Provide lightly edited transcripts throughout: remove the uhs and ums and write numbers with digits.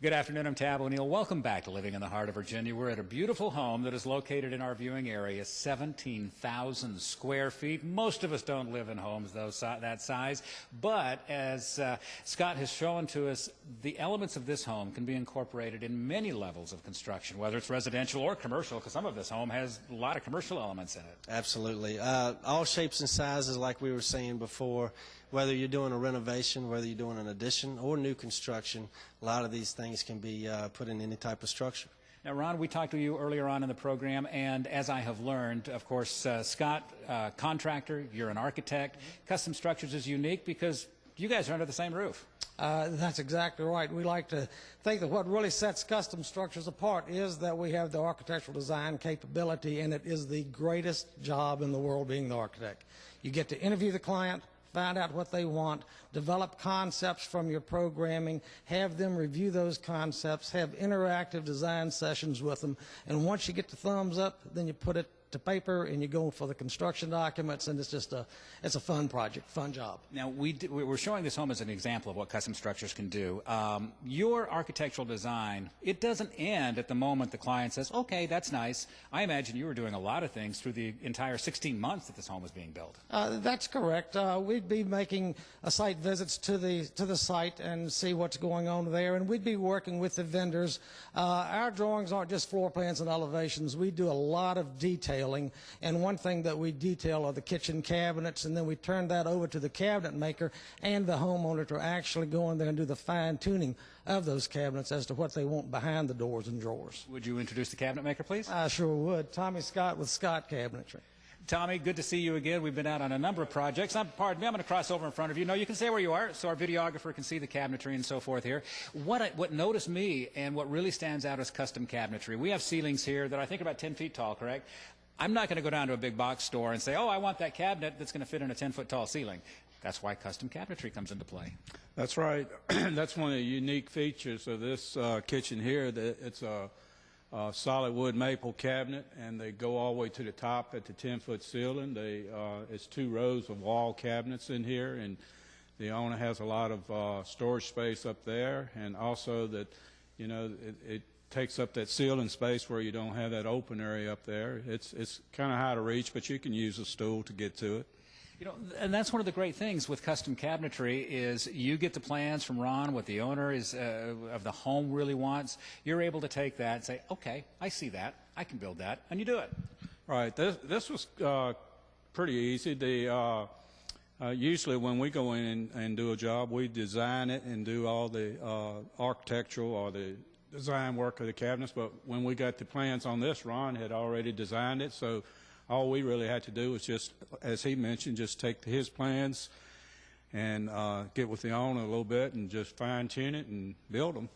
Good afternoon, I'm Tab O'Neill. Welcome back to Living in the Heart of Virginia. We're at a beautiful home that is located in our viewing area, 17,000 square feet. Most of us don't live in homes that size, but as Scott has shown to us, the elements of this home can be incorporated in many levels of construction, whether it's residential or commercial, because some of this home has a lot of commercial elements in it. Absolutely. All shapes and sizes, like we were saying before. Whether you're doing a renovation, whether you're doing an addition or new construction, a lot of these things can be put in any type of structure. Now, Ron, we talked to you earlier on in the program, and as I have learned, of course, Scott, contractor, you're an architect. Custom Structures is unique because you guys are under the same roof. That's exactly right. We like to think that what really sets Custom Structures apart is that we have the architectural design capability, and it is the greatest job in the world being the architect. You get to interview the client, find out what they want, develop concepts from your programming, have them review those concepts, have interactive design sessions with them, and once you get the thumbs up, then you put it to paper and you go for the construction documents, and it's just it's a fun project, fun job. Now, we're showing this home as an example of what Custom Structures can do. Your architectural design, it doesn't end at the moment the client says, okay, that's nice. I imagine you were doing a lot of things through the entire 16 months that this home was being built. That's correct. We'd be making site visits to the site and see what's going on there, and we'd be working with the vendors. Our drawings aren't just floor plans and elevations. We do a lot of detailing, and one thing that we detail are the kitchen cabinets, and then we turn that over to the cabinet maker and the homeowner to actually go in there and do the fine-tuning of those cabinets as to what they want behind the doors and drawers. Would you introduce the cabinet maker, please? I sure would. Tommy Scott with Scott Cabinetry. Tommy, good to see you again. We've been out on a number of projects. Pardon me, I'm going to cross over in front of you. No, you can stay where you are, so our videographer can see the cabinetry and so forth here. What noticed me and what really stands out is custom cabinetry. We have ceilings here that I think are about 10 feet tall, correct? I'm not going to go down to a big box store and say, oh, I want that cabinet that's going to fit in a 10-foot tall ceiling. That's why custom cabinetry comes into play. That's right. That's one of the unique features of this kitchen here. That it's a solid wood maple cabinet, and they go all the way to the top at the 10-foot ceiling. It's 2 rows of wall cabinets in here, and the owner has a lot of storage space up there, and also that, you know, it takes up that ceiling space where you don't have that open area up there. It's kind of hard to reach, but you can use a stool to get to it. You know, and that's one of the great things with custom cabinetry is you get the plans from Ron, what the owner is of the home really wants. You're able to take that and say, okay, I see that, I can build that, and you do it. Right. This was pretty easy. Usually when we go in and do a job, we design it and do all the architectural or the design work of the cabinets, but when we got the plans on this, Ron had already designed it, so all we really had to do was just, as he mentioned, just take his plans and get with the owner a little bit and just fine-tune it and build them.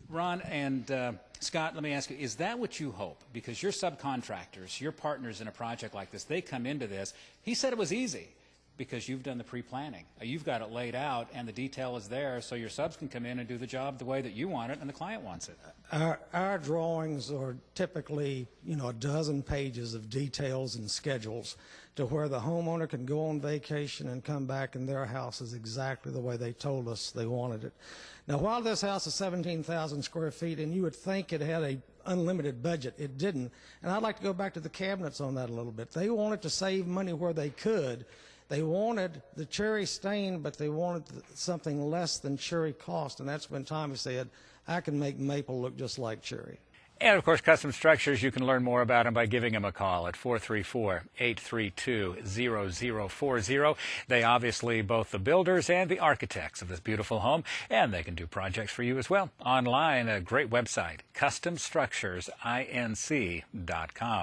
Ron and Scott, let me ask you, is that what you hope? Because your subcontractors, your partners in a project like this, they come into this. He said it was easy because you've done the pre-planning. You've got it laid out, and the detail is there, so your subs can come in and do the job the way that you want it and the client wants it. Our drawings are typically, you know, a dozen pages of details and schedules to where the homeowner can go on vacation and come back and their house is exactly the way they told us they wanted it. Now, while this house is 17,000 square feet, and you would think it had an unlimited budget, it didn't. And I'd like to go back to the cabinets on that a little bit. They wanted to save money where they could. They wanted the cherry stain, but they wanted something less than cherry cost, and that's when Tommy said, I can make maple look just like cherry. And, of course, Custom Structures, you can learn more about them by giving them a call at 434-832-0040. They obviously both the builders and the architects of this beautiful home, and they can do projects for you as well. Online, a great website, customstructuresinc.com.